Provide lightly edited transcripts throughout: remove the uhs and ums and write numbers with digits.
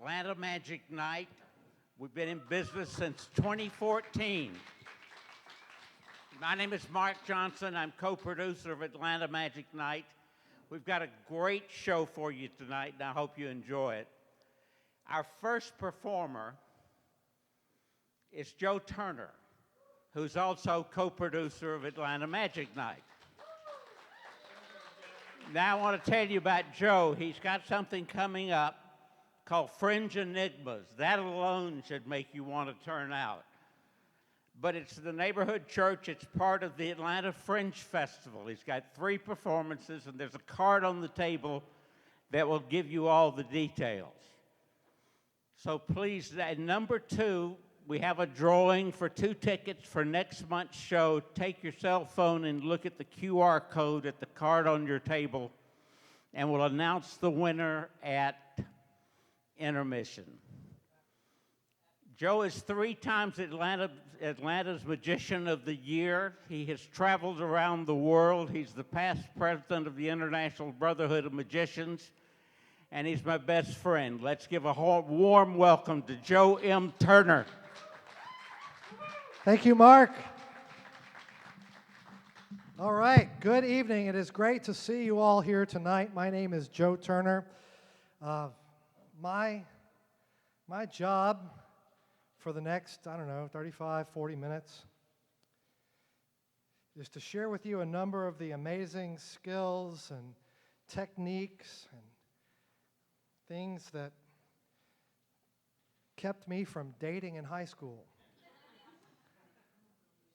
Atlanta Magic Night. We've been in business since 2014. My name is Mark Johnson. I'm co-producer of Atlanta Magic Night. We've got a great show for you tonight, and I hope you enjoy it. Our first performer is Joe Turner, who's also co-producer of Atlanta Magic Night. Now I want to tell you about Joe. He's got something coming up called Fringe Enigmas. That alone should make you want to turn out. But it's the neighborhood church. It's part of the Atlanta Fringe Festival. He's got 3 performances, and there's a card on the table that will give you all the details. So please, at number 2, we have a drawing for 2 tickets for next month's show. Take your cell phone and look at the QR code at the card on your table, and we'll announce the winner at intermission. Joe is 3 times Atlanta's Magician of the Year. He has traveled around the world. He's the past president of the International Brotherhood of Magicians, and he's my best friend. Let's give a warm welcome to Joe M. Turner. Thank you, Mark. All right, good evening. It is great to see you all here tonight. My name is Joe Turner. My job for the next, 35, 40 minutes is to share with you a number of the amazing skills and techniques and things that kept me from dating in high school.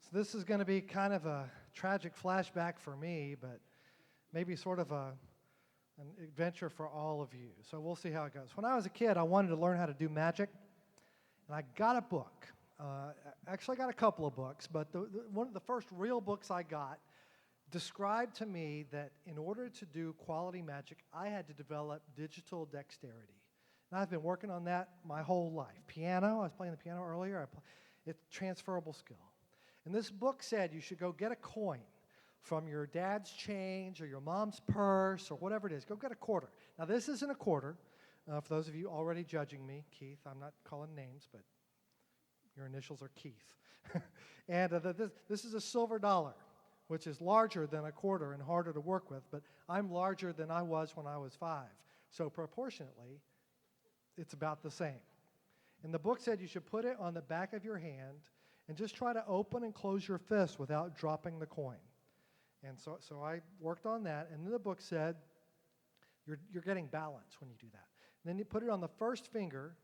So this is going to be kind of a tragic flashback for me, but maybe sort of an adventure for all of you. So we'll see how it goes. When I was a kid, I wanted to learn how to do magic, and I got a book. Actually, I got a couple of books, but one of the first real books I got described to me that in order to do quality magic, I had to develop digital dexterity. And I've been working on that my whole life. Piano, I was playing the piano earlier. It's transferable skill. And this book said you should go get a coin from your dad's change or your mom's purse or whatever it is. Go get a quarter. Now, this isn't a quarter. For those of you already judging me, Keith, I'm not calling names, but your initials are Keith. And this is a silver dollar, which is larger than a quarter and harder to work with, but I'm larger than I was when I was 5. So proportionately, it's about the same. And the book said you should put it on the back of your hand and just try to open and close your fist without dropping the coin. And so I worked on that, and then the book said you're getting balance when you do that. And then you put it on the first finger,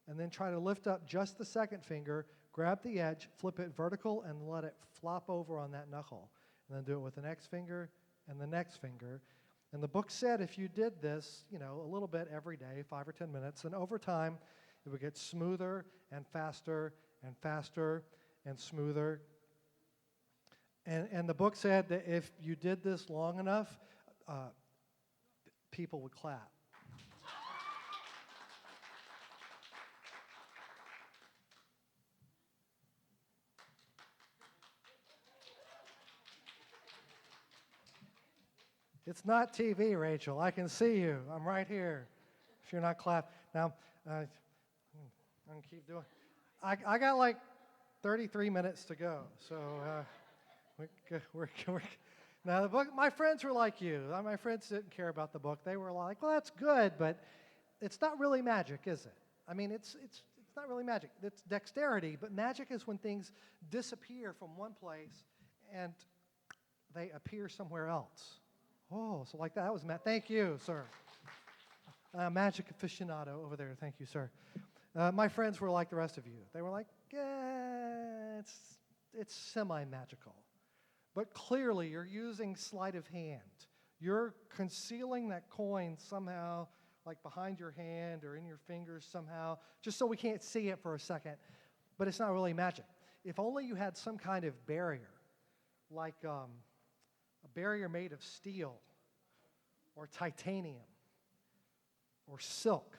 and then try to lift up just the second finger, grab the edge, flip it vertical, and let it flop over on that knuckle. And then do it with the next finger and the next finger. And the book said if you did this, a little bit every day, 5 or 10 minutes, then over time, it would get smoother and faster and faster and smoother. And the book said that if you did this long enough, people would clap. It's not TV, Rachel. I can see you. I'm right here. If you're not clapping. Now, I'm going to keep doing. I got like 33 minutes to go. So we're now the book. My friends were like you. My friends didn't care about the book. They were like, "Well, that's good, but it's not really magic, is it?" I mean, it's not really magic. It's dexterity, but magic is when things disappear from one place and they appear somewhere else. Oh, so like that. That was thank you, sir. Magic aficionado over there. Thank you, sir. My friends were like the rest of you. They were like, it's semi-magical. But clearly, you're using sleight of hand. You're concealing that coin somehow, like behind your hand or in your fingers somehow, just so we can't see it for a second. But it's not really magic. If only you had some kind of barrier, like a barrier made of steel or titanium or silk,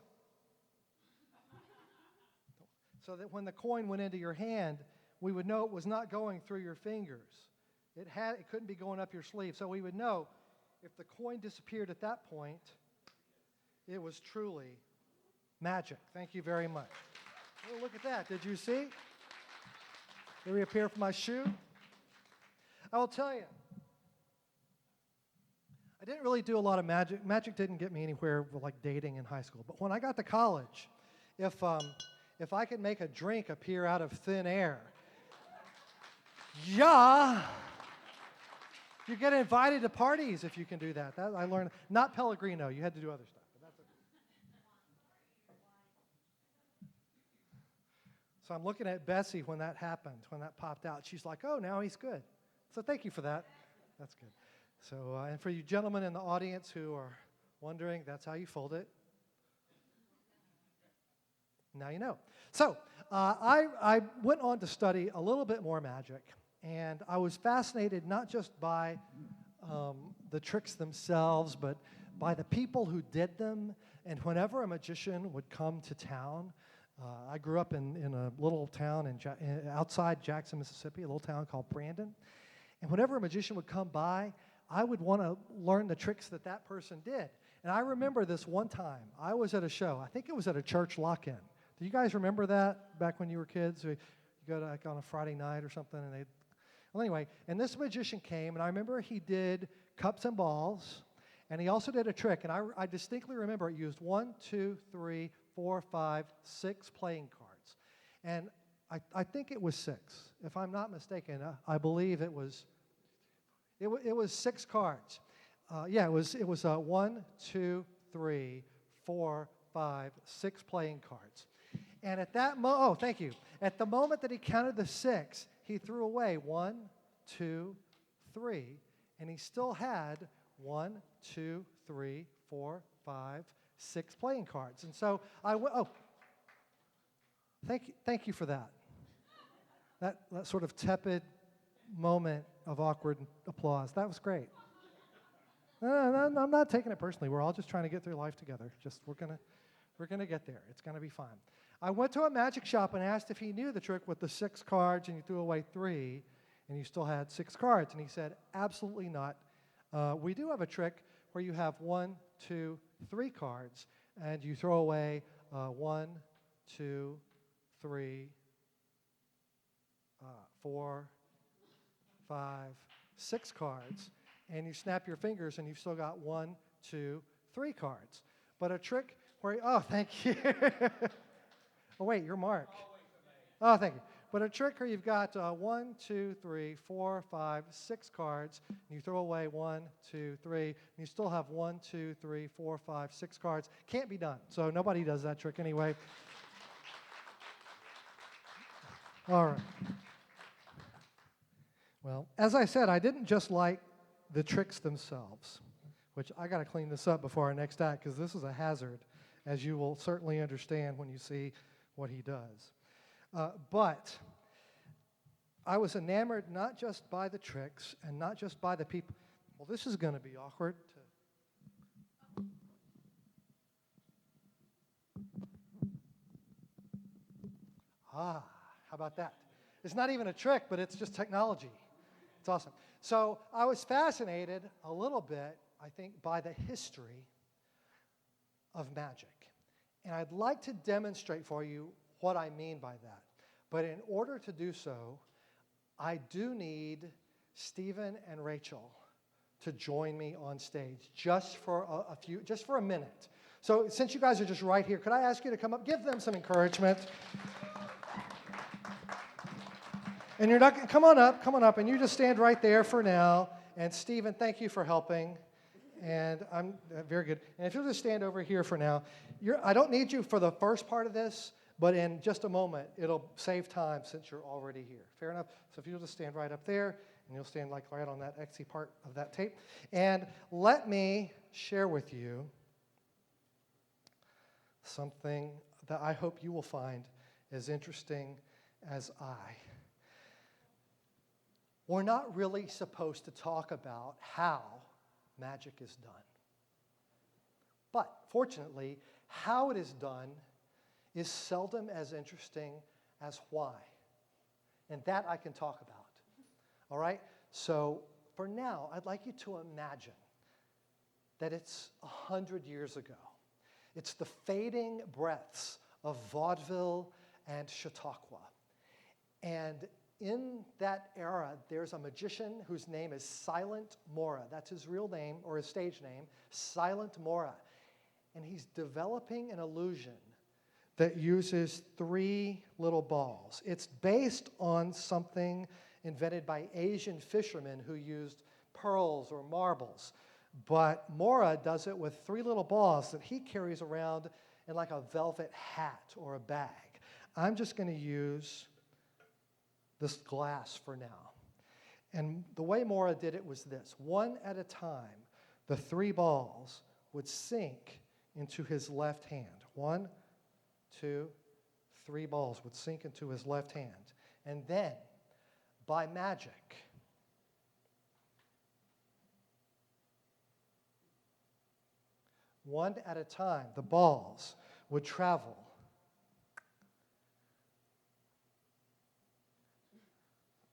so that when the coin went into your hand, we would know it was not going through your fingers. It couldn't be going up your sleeve. So we would know if the coin disappeared at that point, it was truly Magic. Thank you very much. Oh, look at that. Did you see? Did we appear from my shoe? I will tell you, I didn't really do a lot of magic. Magic didn't get me anywhere with like dating in high school. But when I got to college, if I could make a drink appear out of thin air, yeah, you get invited to parties if you can do that. That I learned. Not Pellegrino. You had to do other stuff. But that's okay. So I'm looking at Bessie when that happened, when that popped out. She's like, "Oh, now he's good." So thank you for that. That's good. So, and for you gentlemen in the audience who are wondering, that's how you fold it. Now you know. So, I went on to study a little bit more magic, and I was fascinated not just by the tricks themselves, but by the people who did them. And whenever a magician would come to town, I grew up in a little town outside Jackson, Mississippi, a little town called Brandon. And whenever a magician would come by, I would want to learn the tricks that person did. And I remember this one time. I was at a show. I think it was at a church lock-in. Do you guys remember that back when you were kids? You go to like on a Friday night or something, and well, anyway, and this magician came, and I remember he did cups and balls, and he also did a trick, and I distinctly remember it used 1, 2, 3, 4, 5, 6 playing cards. And I think it was 6. If I'm not mistaken, I believe it was 6 cards. It was 1, 2, 3, 4, 5, 6 playing cards. And at that thank you. At the moment that he counted the 6, he threw away 1, 2, 3, and he still had 1, 2, 3, 4, 5, 6 playing cards. And so I went, thank you for that. That sort of tepid moment of awkward applause. That was great. No, I'm not taking it personally. We're all just trying to get through life together. We're gonna get there. It's gonna be fine. I went to a magic shop and asked if he knew the trick with the 6 cards and you threw away 3 and you still had 6 cards. And he said, absolutely not. We do have a trick where you have 1, 2, 3 cards and you throw away 1, 2, 3, 4, 5, 6 cards, and you snap your fingers and you've still got 1, 2, 3 cards. But a trick where, thank you. Oh, wait, you're Mark. Oh, thank you. But a trick where you've got 1, 2, 3, 4, 5, 6 cards, and you throw away 1, 2, 3, and you still have 1, 2, 3, 4, 5, 6 cards. Can't be done. So nobody does that trick anyway. All right. Well, as I said, I didn't just like the tricks themselves, which I got to clean this up before our next act because this is a hazard, as you will certainly understand when you see what he does. But I was enamored not just by the tricks and not just by the people. Well, this is going to be awkward. How about that? It's not even a trick, but it's just technology. It's awesome. So I was fascinated a little bit, I think, by the history of magic. And I'd like to demonstrate for you what I mean by that. But in order to do so, I do need Stephen and Rachel to join me on stage just for a minute. So since you guys are just right here, could I ask you to come up, give them some encouragement? And come on up, and you just stand right there for now. And Stephen, thank you for helping. And I'm very good. And if you'll just stand over here for now, I don't need you for the first part of this, but in just a moment, it'll save time since you're already here. Fair enough? So if you'll just stand right up there, and you'll stand like right on that Exy part of that tape. And let me share with you something that I hope you will find as interesting as I. We're not really supposed to talk about how magic is done. But fortunately, how it is done is seldom as interesting as why. And that I can talk about. All right? So for now, I'd like you to imagine that it's 100 years ago. It's the fading breaths of vaudeville and Chautauqua. And in that era, there's a magician whose name is Silent Mora. That's his real name, or his stage name, Silent Mora. And he's developing an illusion that uses 3 little balls. It's based on something invented by Asian fishermen who used pearls or marbles. But Mora does it with 3 little balls that he carries around in like a velvet hat or a bag. I'm just going to use this glass for now. And the way Mora did it was this. One at a time, the 3 balls would sink into his left hand. 1, 2, 3 balls would sink into his left hand. And then, by magic, one at a time, the balls would travel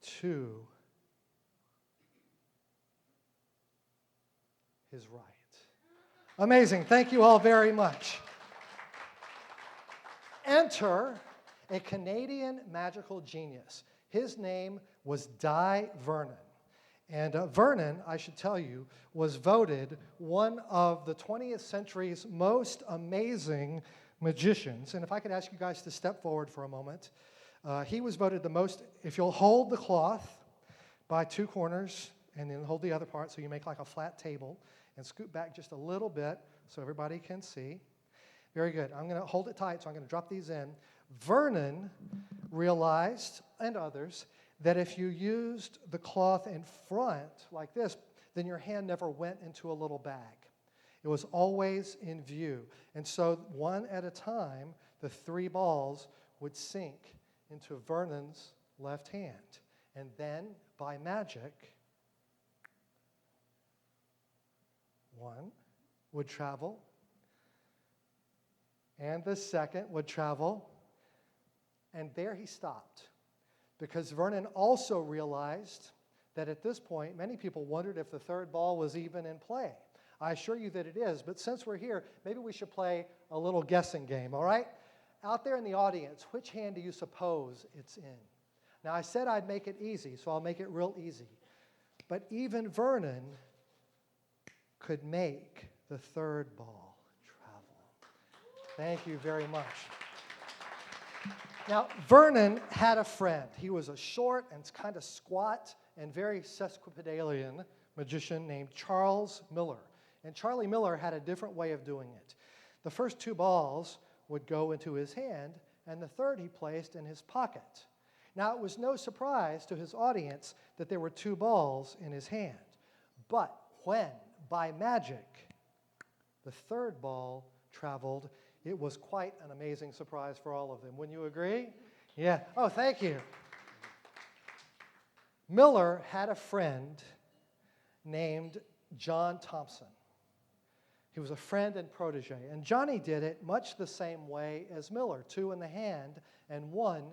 to his right. Amazing. Thank you all very much. Enter a Canadian magical genius. His name was Dai Vernon. And Vernon, I should tell you, was voted one of the 20th century's most amazing magicians. And if I could ask you guys to step forward for a moment. He was voted the most, if you'll hold the cloth by 2 corners and then hold the other part so you make like a flat table and scoot back just a little bit so everybody can see. Very good. I'm going to hold it tight, so I'm going to drop these in. Vernon realized, and others, that if you used the cloth in front like this, then your hand never went into a little bag. It was always in view. And so one at a time, the 3 balls would sink into Vernon's left hand. And then, by magic, one would travel, and the second would travel, and there he stopped. Because Vernon also realized that at this point, many people wondered if the 3rd ball was even in play. I assure you that it is, but since we're here, maybe we should play a little guessing game, all right? Out there in the audience, which hand do you suppose it's in? Now, I said I'd make it easy, so I'll make it real easy. But even Vernon could make the 3rd ball travel. Thank you very much. Now, Vernon had a friend. He was a short and kind of squat and very sesquipedalian magician named Charles Miller. And Charlie Miller had a different way of doing it. The first 2 balls would go into his hand, and the 3rd he placed in his pocket. Now, it was no surprise to his audience that there were 2 balls in his hand. But when, by magic, the 3rd ball traveled, it was quite an amazing surprise for all of them. Wouldn't you agree? Yeah. Oh, thank you. Miller had a friend named John Thompson. He was a friend and protege. And Johnny did it much the same way as Miller, 2 in the hand and 1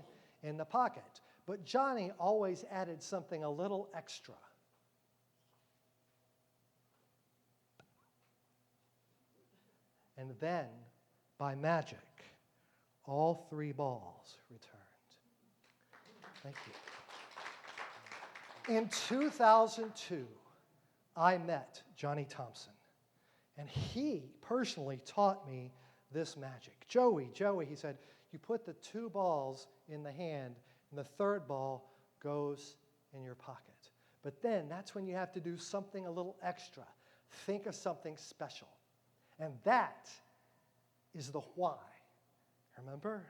in the pocket. But Johnny always added something a little extra. And then, by magic, all 3 balls returned. Thank you. In 2002, I met Johnny Thompson, and he personally taught me this magic. Joey, he said, you put the 2 balls in the hand, and the 3rd ball goes in your pocket. But then, that's when you have to do something a little extra. Think of something special. And that is the why. Remember?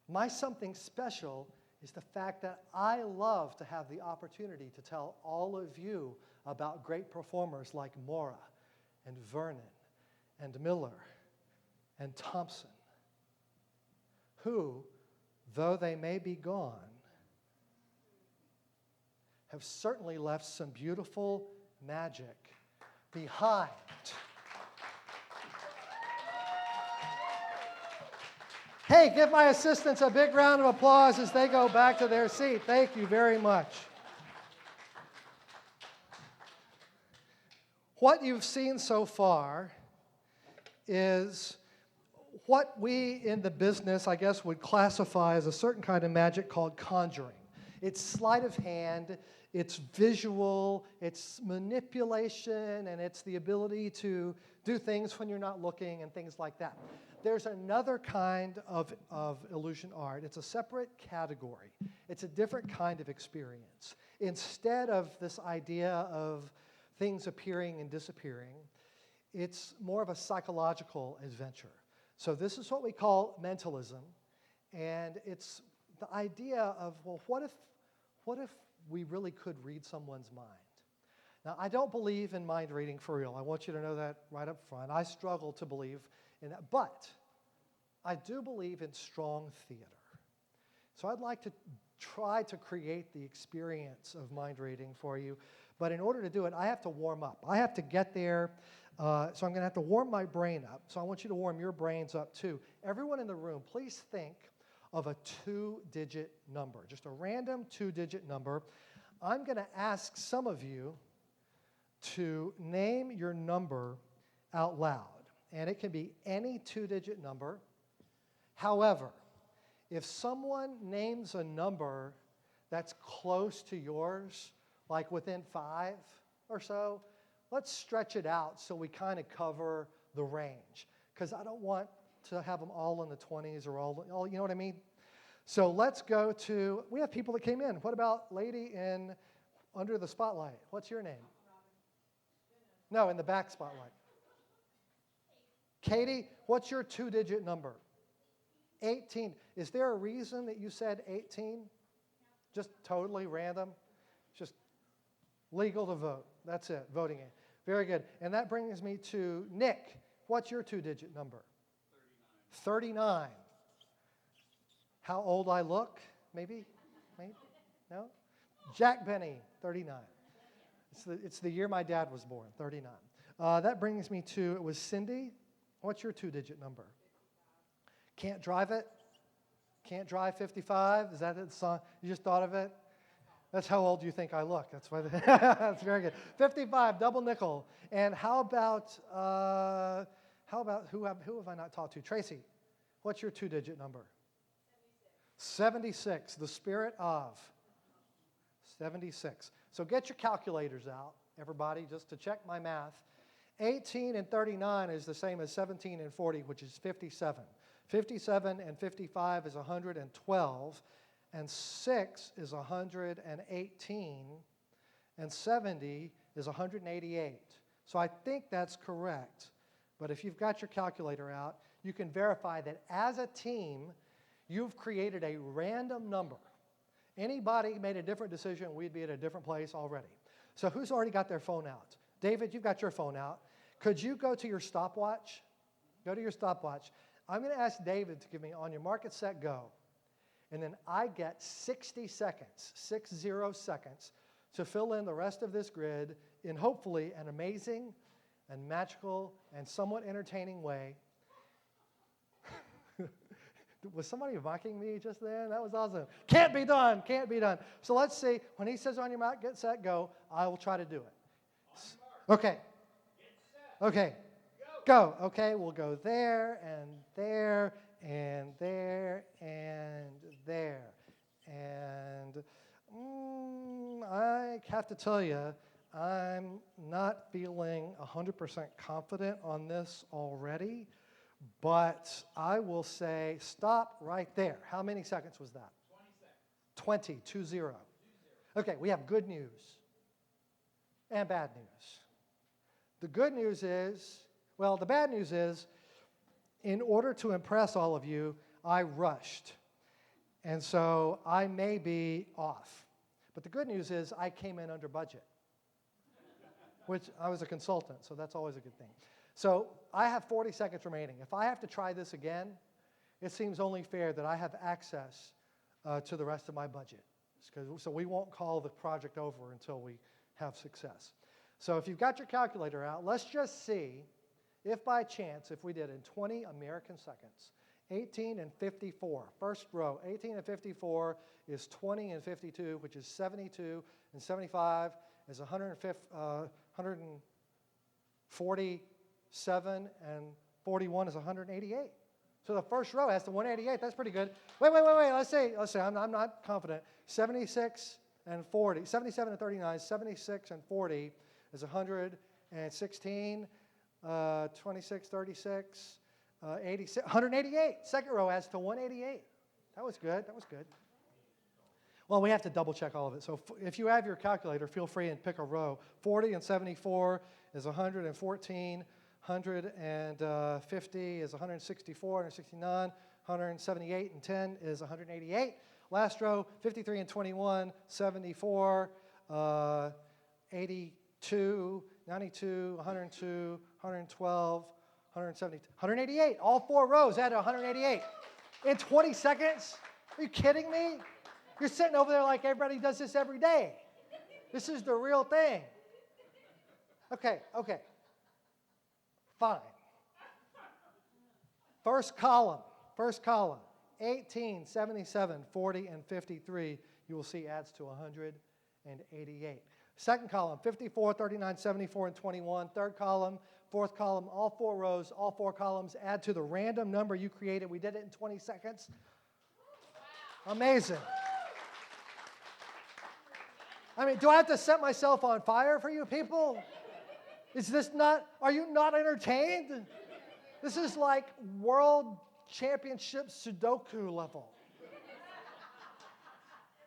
My something special is the fact that I love to have the opportunity to tell all of you about great performers like Mora and Vernon and Miller and Thompson, who, though they may be gone, have certainly left some beautiful magic behind. Hey, give my assistants a big round of applause as they go back to their seat. Thank you very much. What you've seen so far is what we in the business, I guess, would classify as a certain kind of magic called conjuring. It's sleight of hand, it's visual, it's manipulation, and it's the ability to do things when you're not looking and things like that. There's another kind of illusion art. It's a separate category. It's a different kind of experience. Instead of this idea of things appearing and disappearing, it's more of a psychological adventure. So this is what we call mentalism, and it's the idea of, well, what if we really could read someone's mind? Now, I don't believe in mind reading for real. I want you to know that right up front. I struggle to believe in that, but I do believe in strong theater. So I'd like to try to create the experience of mind reading for you, but in order to do it, I have to warm up. I have to get there. So I'm going to have to warm my brain up. So I want you to warm your brains up too. Everyone in the room, please think of a 2-digit number, just a random 2-digit number. I'm going to ask some of you to name your number out loud. And it can be any 2-digit number. However, if someone names a number that's close to yours, like within 5 or so, let's stretch it out so we kind of cover the range. Because I don't want to have them all in the 20s or all, you know what I mean? So let's go to, we have people that came in. What about lady in under the spotlight? What's your name? No, in the back spotlight. Katie, what's your 2-digit number? 18. Is there a reason that you said 18? Just totally random? Just legal to vote. That's it, voting in. Very good. And that brings me to Nick. What's your 2-digit number? 39. How old I look? Maybe? No? Jack Benny, 39. It's the year my dad was born, 39. That brings me to, it was Cindy. What's your 2-digit number? Can't drive it? Can't drive 55? Is that the song? You just thought of it? That's how old you think I look. That's why. That's very good. 55, double nickel. And how about who have I not talked to? Tracy, what's your 2-digit number? 76. The spirit of 76. So get your calculators out, everybody, just to check my math. 18 and 39 is the same as 17 and 40, which is 57. 57 and 55 is 112, and 6 is 118, and 70 is 188. So I think that's correct. But if you've got your calculator out, you can verify that as a team, you've created a random number. Anybody made a different decision, we'd be at a different place already. So who's already got their phone out? David, you've got your phone out. Could you go to your stopwatch? Go to your stopwatch. I'm going to ask David to give me on your mark, get, set, go. And then I get 60 seconds, 60 seconds, to fill in the rest of this grid in hopefully an amazing and magical and somewhat entertaining way. Was somebody mocking me just then? That was awesome. Can't be done, can't be done. So let's see. When he says on your mark, get, set, go, I will try to do it. Okay. Okay. Go. Okay, we'll go there and there and there and there. And I have to tell you, I'm not feeling 100% confident on this already, but I will say stop right there. How many seconds was that? 20 seconds. 20. Okay, we have good news and bad news. The good news is, well, the bad news is, in order to impress all of you, I rushed. And so I may be off. But the good news is I came in under budget, which I was a consultant, so that's always a good thing. So I have 40 seconds remaining. If I have to try this again, it seems only fair that I have access to the rest of my budget. So we won't call the project over until we have success. So if you've got your calculator out, let's just see if by chance, if we did in 20 American seconds, 18 and 54, first row, 18 and 54 is 20 and 52, which is 72, and 75 is 147, and 41 is 188. So the first row has to 188. That's pretty good. Wait. Let's say I'm not confident. 76 and 40, 77 and 39, 76 and 40 is 116, 26, 36, 86, 188. Second row adds to 188. That was good. Well, we have to double check all of it. So if you have your calculator, feel free and pick a row. 40 and 74 is 114. 150 is 164, 169, 178 and 10 is 188. Last row, 53 and 21, 74, 82, 92, 102, 112, 170, 188. All four rows add to 188. In 20 seconds? Are you kidding me? You're sitting over there like everybody does this every day. This is the real thing. Okay. Fine. First column, 18, 77, 40, and 53, you will see adds to 188. Second column, 54, 39, 74, and 21. Third column, fourth column, all four rows, all four columns add to the random number you created. We did it in 20 seconds. Amazing. I mean, do I have to set myself on fire for you people? Are you not entertained? This is like world championship Sudoku level.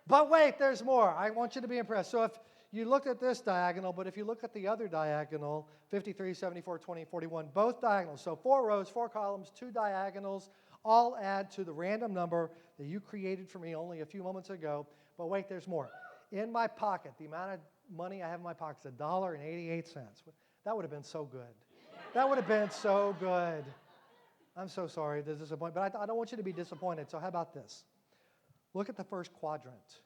But wait, there's more. I want you to be impressed. So if you looked at this diagonal, but if you look at the other diagonal, 53, 74, 20, 41, both diagonals. So 4 rows, 4 columns, 2 diagonals, all add to the random number that you created for me only a few moments ago. But wait, there's more. In my pocket, the amount of money I have in my pocket is $1.88. That would have been so good. That would have been so good. I'm so sorry to disappoint, but I don't want you to be disappointed. So how about this? Look at the first quadrant.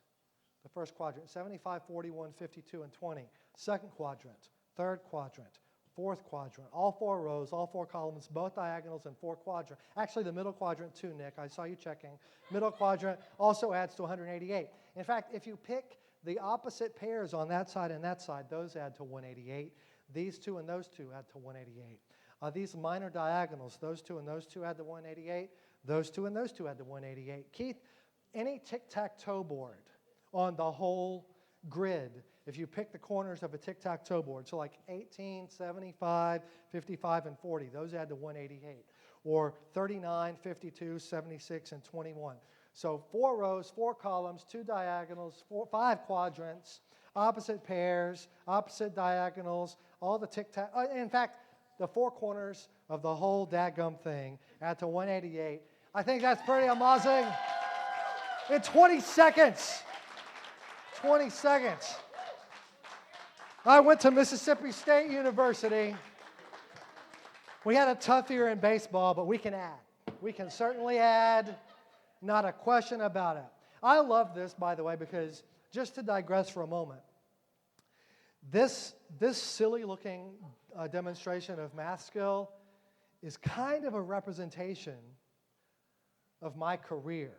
75, 41, 52, and 20. Second quadrant, third quadrant, fourth quadrant. All 4 rows, all 4 columns, both diagonals, and 4 quadrant. Actually, the middle quadrant too, Nick. I saw you checking. Middle quadrant also adds to 188. In fact, if you pick the opposite pairs on that side and that side, those add to 188. These 2 and those 2 add to 188. These minor diagonals, those 2 and those 2 add to 188. Those 2 and those 2 add to 188. Keith, any tic-tac-toe board on the whole grid, if you pick the corners of a tic-tac-toe board, so like 18, 75, 55, and 40, those add to 188. Or 39, 52, 76, and 21. So 4 rows, 4 columns, 2 diagonals, 5 quadrants, opposite pairs, opposite diagonals, all the tic-tac. In fact, the 4 corners of the whole dadgum thing add to 188. I think that's pretty amazing. In 20 seconds. 20 seconds. I went to Mississippi State University. We had a tough year in baseball, but we can add. We can certainly add. Not a question about it. I love this, by the way, because just to digress for a moment, this silly-looking demonstration of math skill is kind of a representation of my career.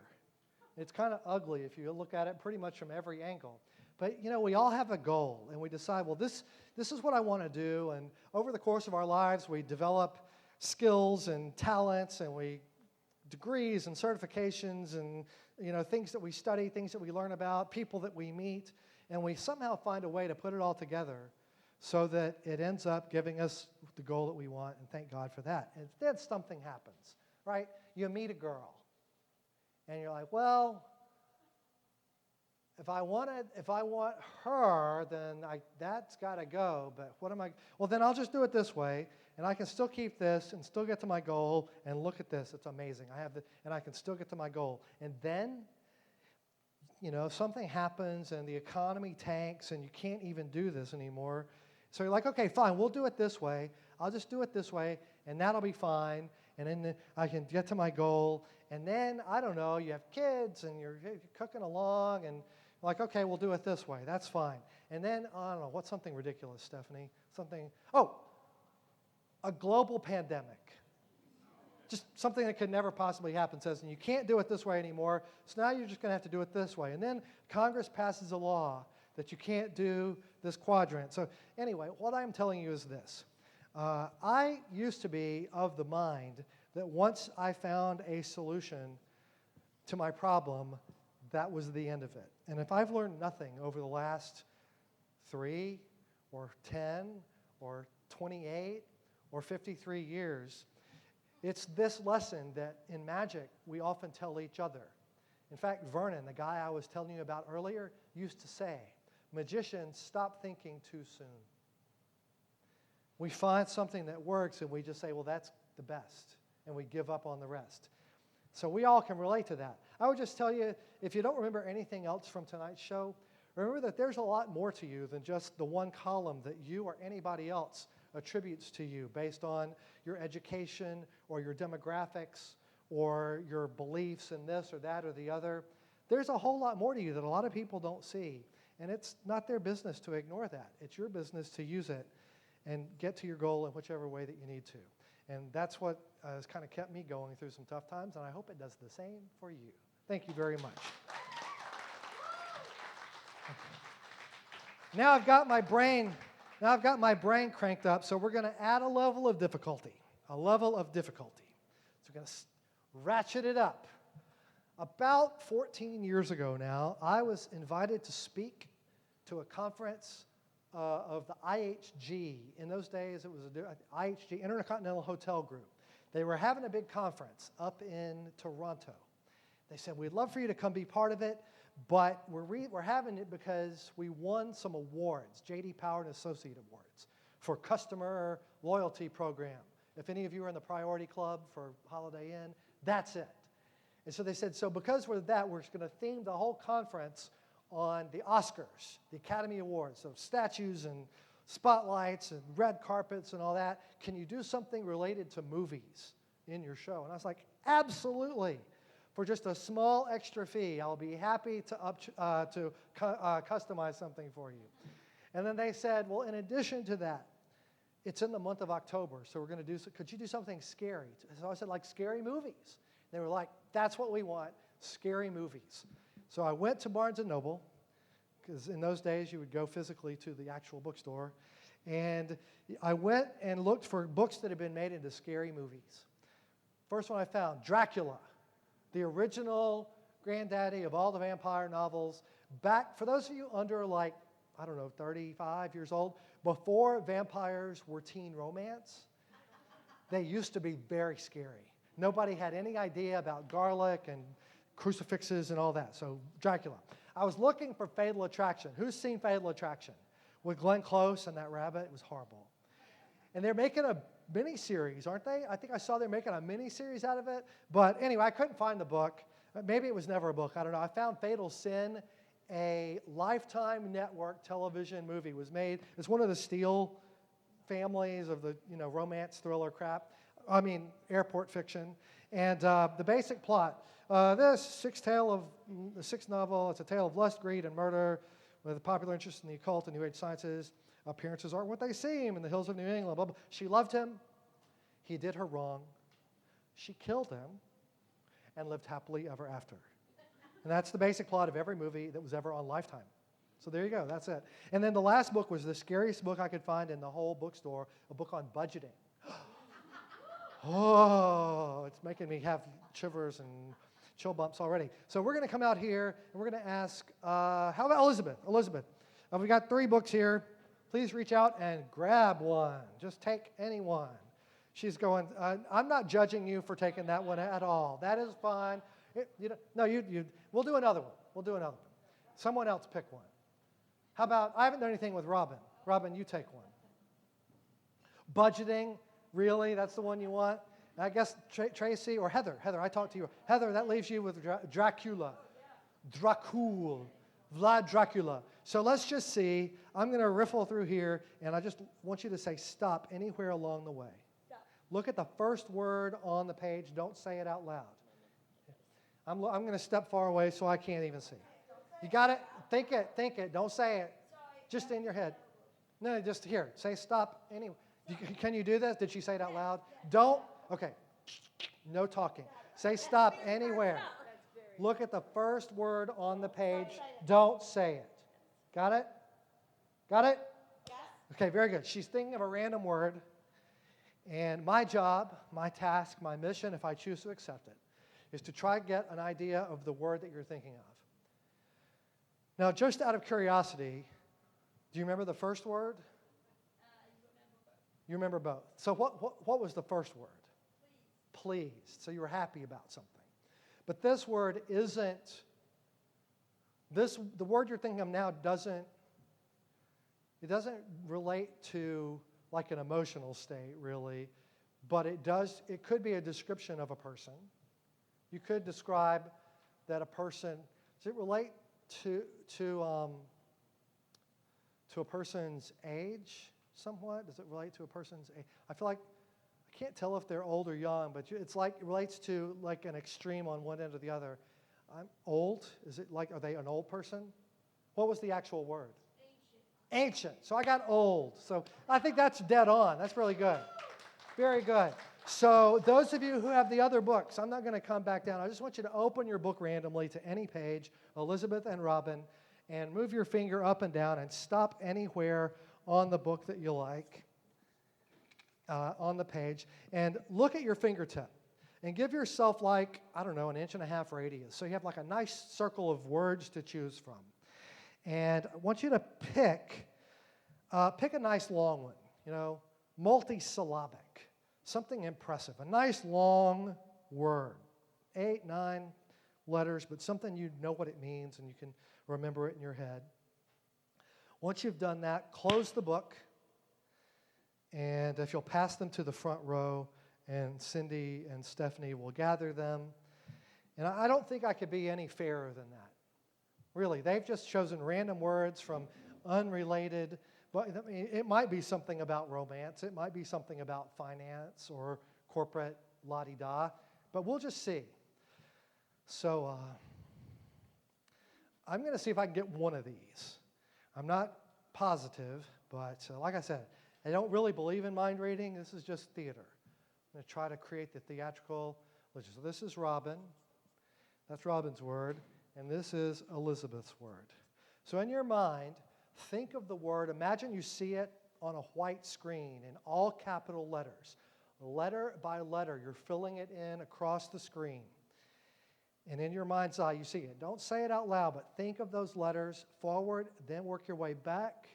It's kind of ugly if you look at it pretty much from every angle. But, we all have a goal, and we decide, well, this is what I want to do, and over the course of our lives, we develop skills and talents, and degrees and certifications and, things that we study, things that we learn about, people that we meet, and we somehow find a way to put it all together so that it ends up giving us the goal that we want, and thank God for that. And then something happens, right? You meet a girl, and you're like, well, if I want her, then that's got to go. But what am I? Well, then I'll just do it this way, and I can still keep this and still get to my goal. And look at this; it's amazing. And I can still get to my goal. And then, something happens, and the economy tanks, and you can't even do this anymore. So you're like, okay, fine, we'll do it this way. I'll just do it this way, and that'll be fine. And then I can get to my goal. And then, I don't know, you have kids, and you're cooking along, and like, okay, we'll do it this way. That's fine. And then, I don't know, what's something ridiculous, Stephanie? A global pandemic. Just something that could never possibly happen says, and you can't do it this way anymore, so now you're just going to have to do it this way. And then Congress passes a law that you can't do this quadrant. So anyway, what I'm telling you is this. I used to be of the mind that once I found a solution to my problem, that was the end of it. And if I've learned nothing over the last 3 or 10 or 28 or 53 years, it's this lesson that in magic we often tell each other. In fact, Vernon, the guy I was telling you about earlier, used to say, magicians, stop thinking too soon. We find something that works and we just say, well, that's the best, and we give up on the rest. So we all can relate to that. I would just tell you, if you don't remember anything else from tonight's show, remember that there's a lot more to you than just the one column that you or anybody else attributes to you based on your education or your demographics or your beliefs in this or that or the other. There's a whole lot more to you that a lot of people don't see, and it's not their business to ignore that. It's your business to use it and get to your goal in whichever way that you need to. And that's what has kind of kept me going through some tough times, and I hope it does the same for you. Thank you very much. Now I've got my brain cranked up, so we're going to add a level of difficulty. So we're going to ratchet it up. About 14 years ago now, I was invited to speak to a conference of the IHG. In those days, it was IHG, Intercontinental Hotel Group. They were having a big conference up in Toronto. They said, we'd love for you to come be part of it, but we're having it because we won some awards, J.D. Power and Associate Awards, for customer loyalty program. If any of you are in the Priority Club for Holiday Inn, that's it. And so they said, so because we're that, we're going to theme the whole conference on the Oscars, the Academy Awards, so statues and spotlights and red carpets and all that. Can you do something related to movies in your show? And I was like, absolutely. For just a small extra fee, I'll be happy to customize something for you. And then they said, well, in addition to that, it's in the month of October, so we're going to could you do something scary? So I said, like scary movies. They were like, that's what we want, scary movies. So I went to Barnes & Noble, because in those days you would go physically to the actual bookstore, and I went and looked for books that had been made into scary movies. First one I found, Dracula, the original granddaddy of all the vampire novels. Back, for those of you under 35 years old, before vampires were teen romance, they used to be very scary. Nobody had any idea about garlic and crucifixes and all that. So Dracula. I was looking for Fatal Attraction. Who's seen Fatal Attraction? With Glenn Close and that rabbit? It was horrible. And they're making a mini-series, aren't they? I think I saw they're making a mini-series out of it. But anyway, I couldn't find the book. Maybe it was never a book. I don't know. I found Fatal Sin, a Lifetime Network television movie. It was made. It's one of the Steel families of the romance thriller crap. I mean, airport fiction. And the basic plot. The sixth novel, it's a tale of lust, greed, and murder with a popular interest in the occult and New Age sciences. Appearances aren't what they seem in the hills of New England. Blah, blah. She loved him. He did her wrong. She killed him and lived happily ever after. And that's the basic plot of every movie that was ever on Lifetime. So there you go. That's it. And then the last book was the scariest book I could find in the whole bookstore, a book on budgeting. Oh, it's making me have shivers and chill bumps already. So we're going to come out here and we're going to ask, how about Elizabeth? Elizabeth, we got 3 books here. Please reach out and grab one. Just take any one. She's going, I'm not judging you for taking that one at all. That is fine. We'll do another one. Someone else pick one. How about, I haven't done anything with Robin. Robin, you take one. Budgeting, really? That's the one you want? I guess Tracy or Heather. Heather, I talked to you. Heather, that leaves you with Dracula. Dracul. Vlad Dracula. So let's just see. I'm going to riffle through here, and I just want you to say stop anywhere along the way. Stop. Look at the first word on the page. Don't say it out loud. I'm going to step far away so I can't even see. You got it? Think it. Don't say it. Just in your head. No, just here. Say stop anyway. Can you do this? Did she say it out loud? Don't. Okay. No talking. Say stop anywhere. Look at the first word on the page. Don't say it. Got it? Got it? Okay, very good. She's thinking of a random word. And my job, my task, my mission, if I choose to accept it, is to try to get an idea of the word that you're thinking of. Now, just out of curiosity, do you remember the first word? You remember both. So what was the first word? Pleased. So you were happy about something. But this word isn't, the word you're thinking of now doesn't relate to like an emotional state, really, but it could be a description of a person. You could describe that a person, does it relate to a person's age somewhat? Does it relate to a person's age? I feel like, I can't tell if they're old or young, but it's like, it relates to like an extreme on one end or the other. I'm old, is it like, are they an old person? What was the actual word? Ancient. So I got old. So I think that's dead on. That's really good. Very good. So those of you who have the other books, I'm not going to come back down. I just want you to open your book randomly to any page, Elizabeth and Robin, and move your finger up and down and stop anywhere on the book that you like, on the page, and look at your fingertip and give yourself like, I don't know, 1.5 inch radius. So you have like a nice circle of words to choose from. And I want you to pick a nice long one, multisyllabic, something impressive, a nice long word, 8, 9 letters, but something you know what it means and you can remember it in your head. Once you've done that, close the book, and if you'll pass them to the front row, and Cindy and Stephanie will gather them. And I don't think I could be any fairer than that. Really, they've just chosen random words from unrelated, but I mean, it might be something about romance, it might be something about finance or corporate la-di-da, but we'll just see. So I'm going to see if I can get one of these. I'm not positive, but like I said, I don't really believe in mind reading. This is just theater. I'm going to try to create the theatrical. So this is Robin. That's Robin's word. And this is Elizabeth's word. So in your mind, think of the word. Imagine you see it on a white screen in all capital letters. Letter by letter, you're filling it in across the screen. And in your mind's eye, you see it. Don't say it out loud, but think of those letters forward, then work your way back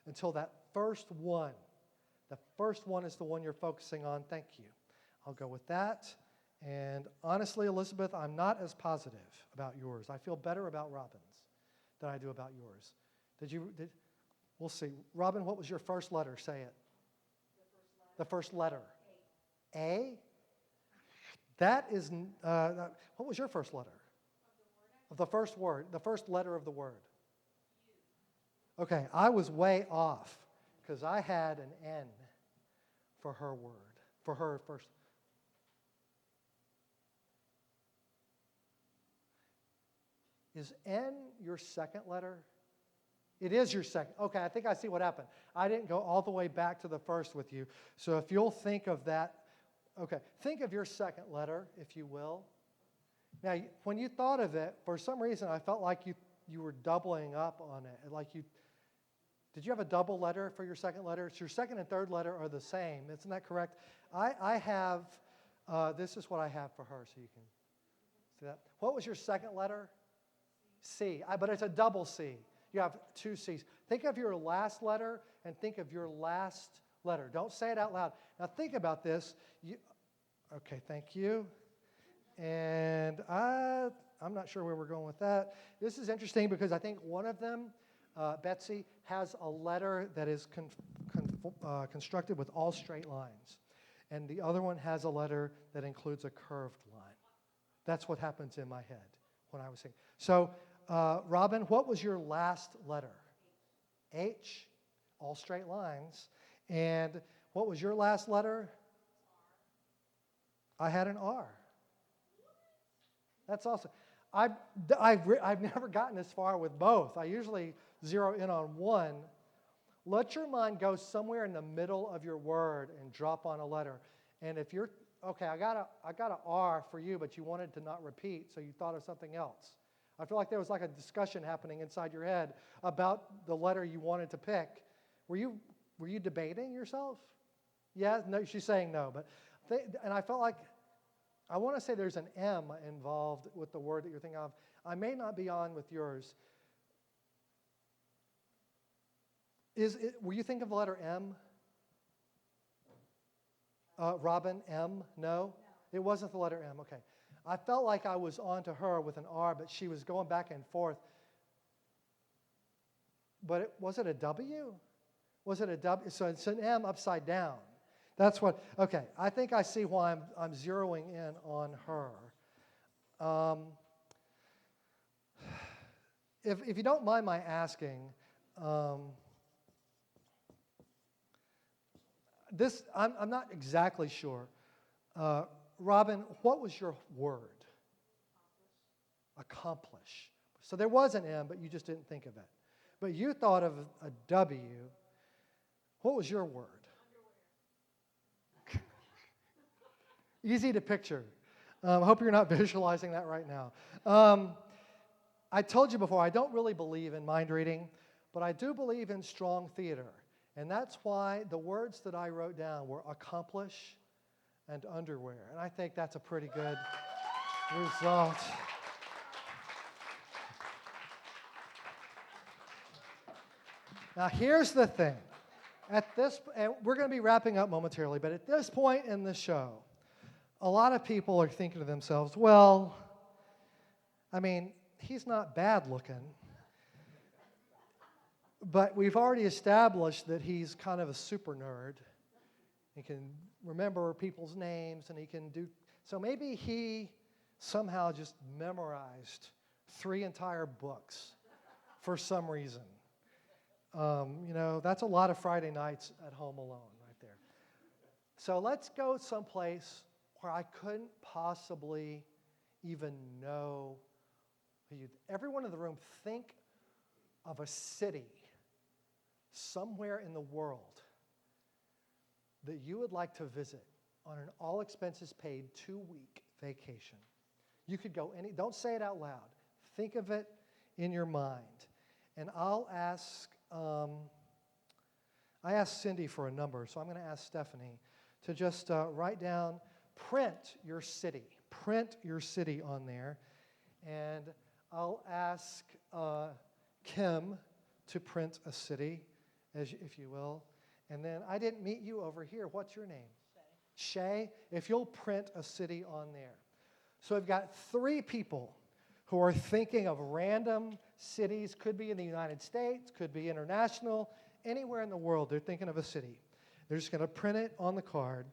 until that first one. The first one is the one you're focusing on. Thank you. I'll go with that. And honestly, Elizabeth, I'm not as positive about yours. I feel better about Robin's than I do about yours. We'll see. Robin, what was your first letter? Say it. The first letter. A? That is, what was your first letter? Of the first word, the first letter of the word. Okay, I was way off because I had an N for her word, for her first. Is N your second letter? It is your second. Okay, I think I see what happened. I didn't go all the way back to the first with you. So if you'll think of that, okay, think of your second letter, if you will. Now, when you thought of it, for some reason, I felt like you were doubling up on it. Did you have a double letter for your second letter? So your second and third letter are the same. Isn't that correct? I have, this is what I have for her, so you can see that. What was your second letter? C, but it's a double C. You have 2 C's. Think of your last letter and think of your last letter. Don't say it out loud. Now think about this. Okay, thank you. And I'm not sure where we're going with that. This is interesting because I think one of them, Betsy, has a letter that is constructed with all straight lines. And the other one has a letter that includes a curved line. That's what happens in my head when I was singing. So, Robin, what was your last letter? H, all straight lines. And what was your last letter? I had an R. That's awesome. I've never gotten this far with both. I usually zero in on one. Let your mind go somewhere in the middle of your word and drop on a letter. And if you're, okay, I got an R for you, but you wanted to not repeat, so you thought of something else. I feel like there was like a discussion happening inside your head about the letter you wanted to pick. Were you debating yourself? Yeah, no, she's saying no. But and I felt like, I want to say there's an M involved with the word that you're thinking of. I may not be on with yours. Were you thinking of the letter M? Robin, M? No? It wasn't the letter M, okay. I felt like I was on to her with an R, but she was going back and forth. But was it a W? Was it a W? So it's an M upside down. That's what, okay. I think I see why I'm zeroing in on her. If you don't mind my asking, I'm not exactly sure. Robin, what was your word? Accomplish. So there was an M, but you just didn't think of it. But you thought of a W. What was your word? Easy to picture. I hope you're not visualizing that right now. I told you before, I don't really believe in mind reading, but I do believe in strong theater. And that's why the words that I wrote down were accomplish and underwear. And I think that's a pretty good result. Now, here's the thing. And we're going to be wrapping up momentarily, but at this point in the show, a lot of people are thinking to themselves, well, I mean, he's not bad looking, but we've already established that he's kind of a super nerd. He can remember people's names, and he can do, so maybe he somehow just memorized 3 entire books for some reason. That's a lot of Friday nights at home alone right there. So let's go someplace where I couldn't possibly even know who you. Everyone in the room, think of a city somewhere in the world that you would like to visit on an all-expenses-paid 2-week vacation. You could go don't say it out loud. Think of it in your mind. And I'll ask, I asked Cindy for a number, so I'm going to ask Stephanie to just write down, print your city on there. And I'll ask Kim to print a city, if you will. And then I didn't meet you over here. What's your name? Shay. If you'll print a city on there. So I've got 3 people who are thinking of random cities. Could be in the United States, could be international, anywhere in the world. They're thinking of a city. They're just going to print it on the card.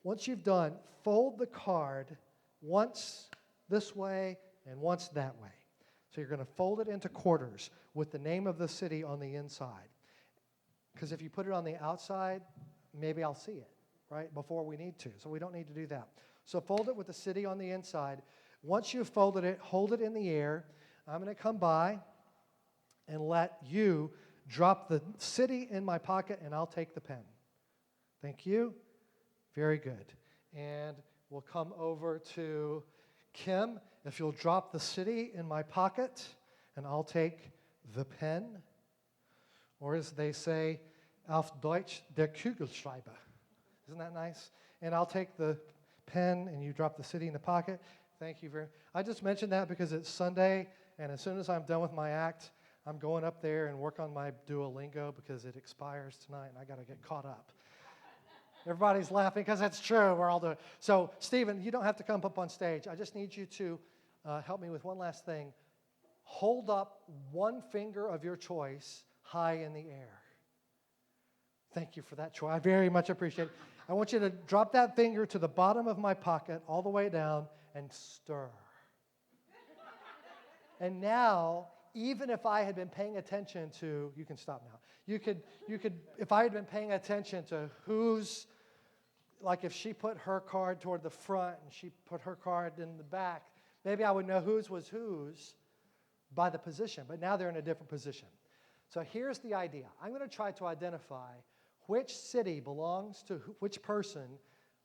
Once you've done, fold the card once this way and once that way. So you're going to fold it into quarters with the name of the city on the inside. Because if you put it on the outside, maybe I'll see it, right, before we need to. So we don't need to do that. So fold it with the city on the inside. Once you've folded it, hold it in the air. I'm going to come by and let you drop the city in my pocket, and I'll take the pen. Thank you. Very good. And we'll come over to Kim. If you'll drop the city in my pocket, and I'll take the pen. Or as they say, auf Deutsch, der Kugelschreiber. Isn't that nice? And I'll take the pen, and you drop the city in the pocket. Thank you very much. I just mentioned that because it's Sunday, and as soon as I'm done with my act, I'm going up there and work on my Duolingo because it expires tonight, and I got to get caught up. Everybody's laughing because it's true. We're all doing. So, Stephen, you don't have to come up on stage. I just need you to help me with one last thing. Hold up one finger of your choice high in the air. Thank you for that, Troy. I very much appreciate it. I want you to drop that finger to the bottom of my pocket, all the way down, and stir. And now, even if I had been paying attention to, you can stop now. You could, if I had been paying attention to who's, like if she put her card toward the front and she put her card in the back, maybe I would know whose was whose by the position. But now they're in a different position. So here's the idea. I'm going to try to identify which city belongs to which person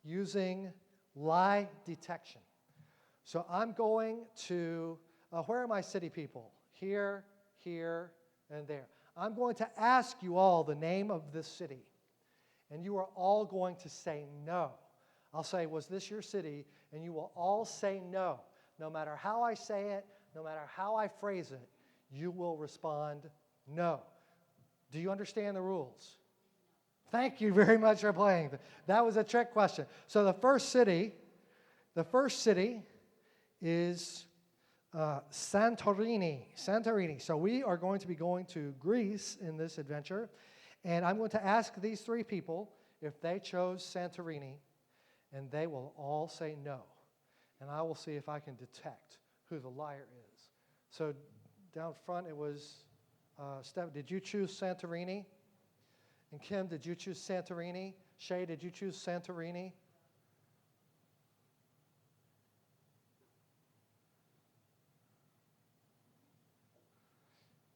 using lie detection. So I'm going to, where are my city people? Here, here, and there. I'm going to ask you all the name of this city. and you are all going to say no. I'll say, was this your city? And you will all say no. No matter how I say it, no matter how I phrase it, you will respond no. Do you understand the rules? Thank you very much for playing. That was a trick question. So the first city is Santorini. Santorini. So we are going to be going to Greece in this adventure, and I'm going to ask these three people if they chose Santorini, and they will all say no. And I will see if I can detect who the liar is. So down front it was, Steph, did you choose Santorini? And Kim, did you choose Santorini? Shay, did you choose Santorini?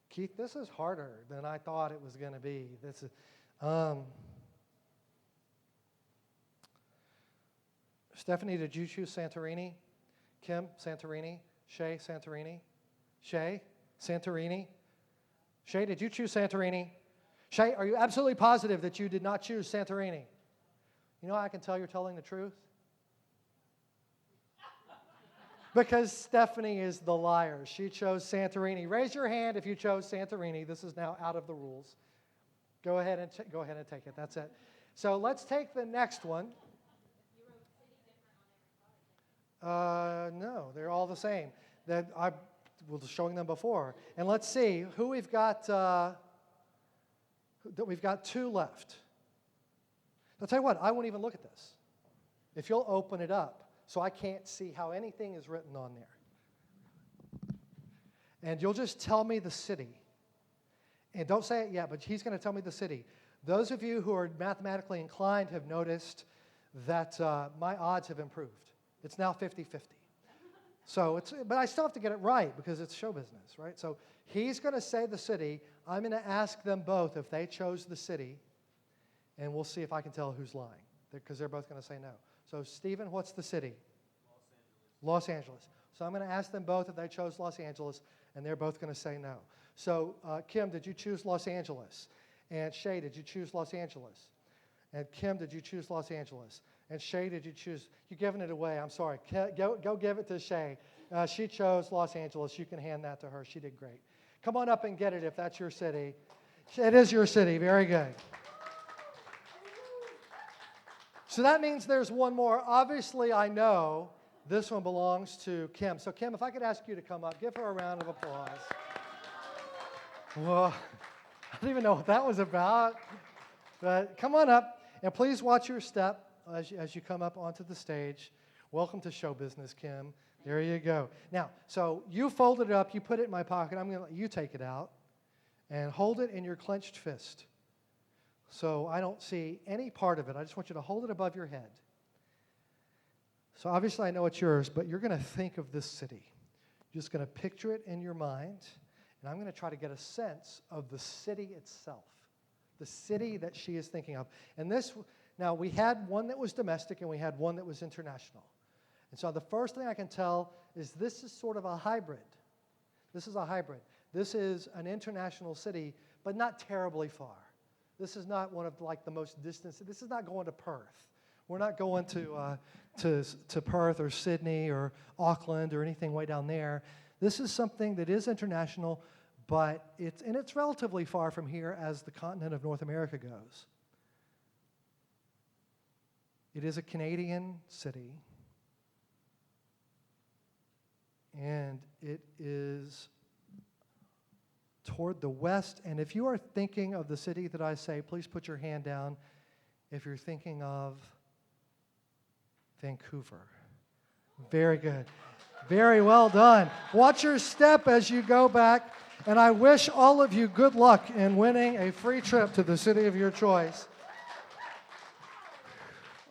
Keith, this is harder than I thought it was going to be. This is, Stephanie, did you choose Santorini? Kim, Santorini? Shay, Santorini? Shay, Santorini? Shay, did you choose Santorini? Shay, are you absolutely positive that you did not choose Santorini? You know how I can tell you're telling the truth? Because Stephanie is the liar. She chose Santorini. Raise your hand if you chose Santorini. This is now out of the rules. Go ahead and take it. That's it. So let's take the next one. No, they're all the same. That I was showing them before. And let's see who we've got. We've got two left. I'll tell you what. I won't even look at this. If you'll open it up. So I can't see how anything is written on there. And you'll just tell me the city. And don't say it yet, but he's going to tell me the city. Those of you who are mathematically inclined have noticed that my odds have improved. It's now 50-50. So but I still have to get it right because it's show business, right? So he's going to say the city. I'm going to ask them both if they chose the city, and we'll see if I can tell who's lying because they're both going to say no. So, Stephen, what's the city? Los Angeles. So I'm going to ask them both if they chose Los Angeles, and they're both going to say no. So, Kim, did you choose Los Angeles? And Shay, did you choose Los Angeles? And Kim, did you choose Los Angeles? And Shay, did you choose? You're giving it away. I'm sorry. Go give it to Shay. She chose Los Angeles. You can hand that to her. She did great. Come on up and get it if that's your city. It is your city. Very good. So that means there's one more. Obviously, I know this one belongs to Kim. So, Kim, if I could ask you to come up, give her a round of applause. Well, I don't even know what that was about. But come on up, and please watch your step as you come up onto the stage. Welcome to show business, Kim. There you go. Now, so you folded it up. You put it in my pocket. I'm going to let you take it out and hold it in your clenched fist. So I don't see any part of it. I just want you to hold it above your head. So obviously I know it's yours, but you're going to think of this city. You're just going to picture it in your mind, and I'm going to try to get a sense of the city itself, the city that she is thinking of. And now we had one that was domestic and we had one that was international. And so the first thing I can tell is this is sort of a hybrid. This is a hybrid. This is an international city, but not terribly far. This is not one of like the most distant. This is not going to Perth. We're not going to Perth or Sydney or Auckland or anything way down there. This is something that is international, but it's relatively far from here as the continent of North America goes. It is a Canadian city, and it is toward the west. And if you are thinking of the city that I say, please put your hand down if you're thinking of Vancouver. Very good. Very well done. Watch your step as you go back, and I wish all of you good luck in winning a free trip to the city of your choice.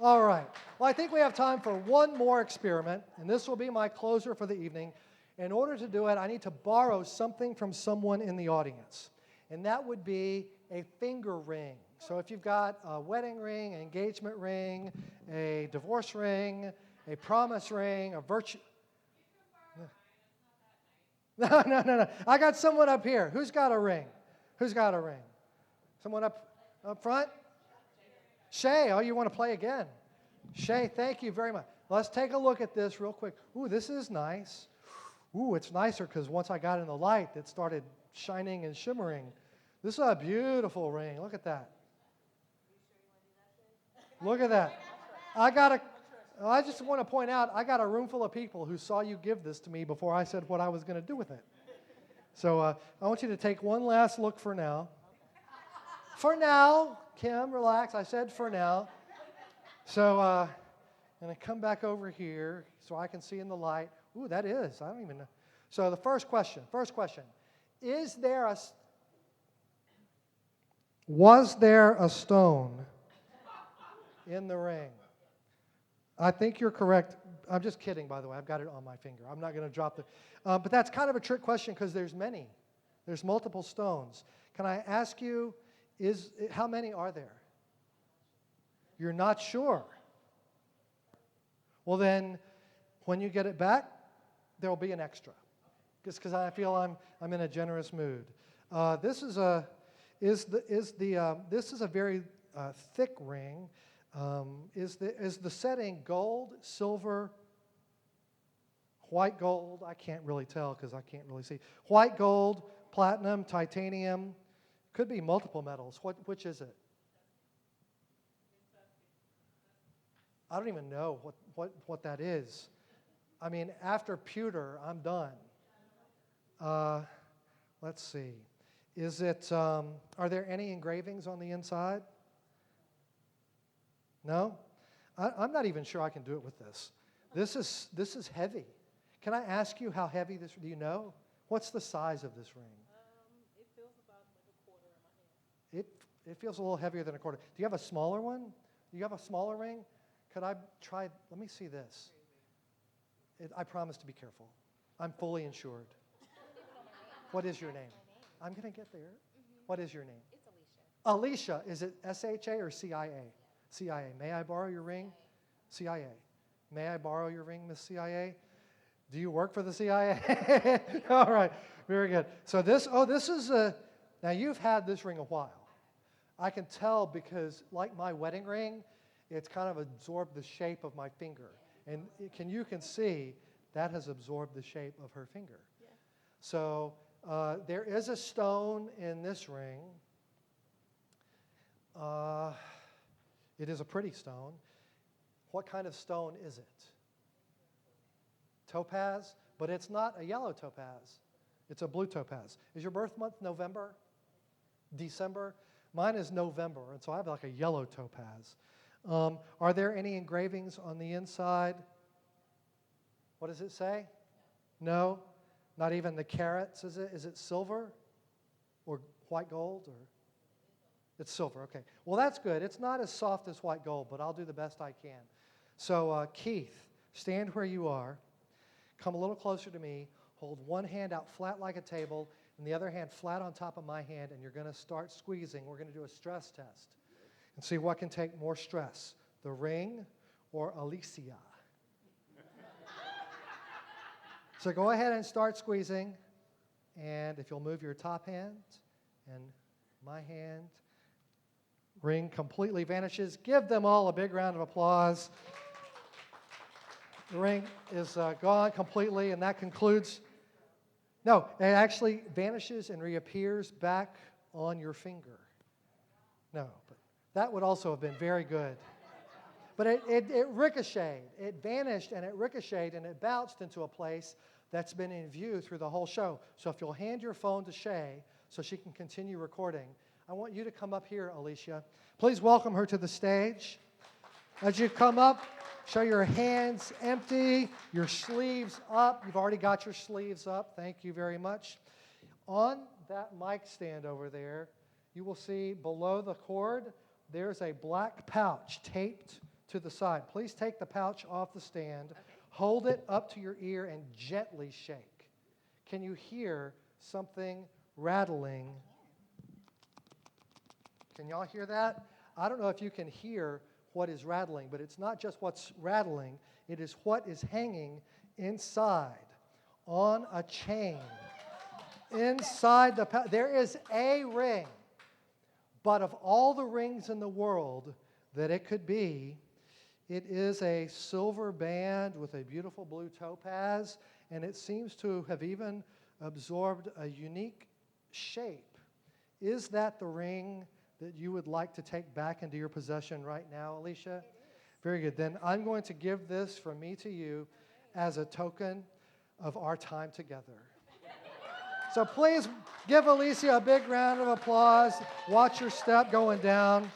All right. Well, I think we have time for one more experiment, and this will be my closer for the evening. In order to do it, I need to borrow something from someone in the audience, and that would be a finger ring. So if you've got a wedding ring, an engagement ring, a divorce ring, a promise ring, a virtue... No. I got someone up here. Who's got a ring? Who's got a ring? Someone up front? Shay, oh, you want to play again? Shay, thank you very much. Let's take a look at this real quick. Ooh, this is nice. Ooh, it's nicer because once I got in the light, it started shining and shimmering. This is a beautiful ring. Look at that. Look at that. I just want to point out, I got a room full of people who saw you give this to me before I said what I was going to do with it. So I want you to take one last look for now. For now, Kim, relax. I said for now. So I'm going to come back over here so I can see in the light. Ooh, that is. I don't even know. So the first question. Was there a stone in the ring? I think you're correct. I'm just kidding, by the way. I've got it on my finger. I'm not going to drop it. But that's kind of a trick question because there's many. There's multiple stones. Can I ask you, how many are there? You're not sure. Well, then, when you get it back, there will be an extra. Just because I feel I'm in a generous mood. This is a very thick ring. Is the setting gold, silver, white gold? I can't really tell because I can't really see. White gold, platinum, titanium. Could be multiple metals. Which is it? I don't even know what that is. I mean, after pewter, I'm done. Let's see. Is it? Are there any engravings on the inside? No? I'm not even sure I can do it with this. This is heavy. Can I ask you how heavy this? Do you know? What's the size of this ring? It feels about like a quarter in my hand. It feels a little heavier than a quarter. Do you have a smaller one? Do you have a smaller ring? Could I try? Let me see this. I promise to be careful. I'm fully insured. What is your name? I'm going to get there. What is your name? It's Alicia. Alicia. Is it SHA or CIA? CIA. May I borrow your ring? CIA. May I borrow your ring, Miss CIA? Do you work for the CIA? All right. Very good. So this is now you've had this ring a while. I can tell because like my wedding ring, it's kind of absorbed the shape of my finger. And you can see that has absorbed the shape of her finger. Yeah. So there is a stone in this ring. It is a pretty stone. What kind of stone is it? Topaz, but it's not a yellow topaz. It's a blue topaz. Is your birth month November? December? Mine is November, and so I have like a yellow topaz. Are there any engravings on the inside? What does it say? No? Not even the carats, is it? Is it silver or white gold? Or it's silver, okay. Well, that's good. It's not as soft as white gold, but I'll do the best I can. So, Keith, stand where you are. Come a little closer to me. Hold one hand out flat like a table and the other hand flat on top of my hand, and you're going to start squeezing. We're going to do a stress test and see what can take more stress, the ring or Alicia. So go ahead and start squeezing, and if you'll move your top hand and my hand, ring completely vanishes. Give them all a big round of applause. The ring is gone completely, and that concludes. No, it actually vanishes and reappears back on your finger. No, but that would also have been very good. But it ricocheted. It vanished, and it ricocheted, and it bounced into a place that's been in view through the whole show. So if you'll hand your phone to Shay so she can continue recording, I want you to come up here, Alicia. Please welcome her to the stage. As you come up, show your hands empty, your sleeves up. You've already got your sleeves up. Thank you very much. On that mic stand over there, you will see below the cord, there's a black pouch taped to the side. Please take the pouch off the stand, hold it up to your ear, and gently shake. Can you hear something rattling? Can y'all hear that? I don't know if you can hear what is rattling, but it's not just what's rattling, it is what is hanging inside on a chain. Inside there is a ring, but of all the rings in the world, that it could be. It is a silver band with a beautiful blue topaz, and it seems to have even absorbed a unique shape. Is that the ring that you would like to take back into your possession right now, Alicia? Very good. Then I'm going to give this from me to you as a token of our time together. So please give Alicia a big round of applause. Watch your step going down.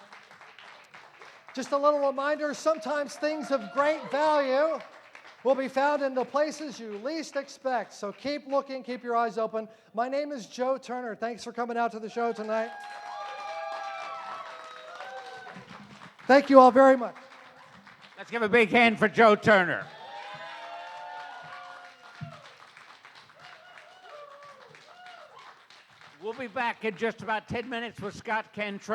Just a little reminder, sometimes things of great value will be found in the places you least expect. So keep looking, keep your eyes open. My name is Joe Turner. Thanks for coming out to the show tonight. Thank you all very much. Let's give a big hand for Joe Turner. We'll be back in just about 10 minutes with Scott Cantrell.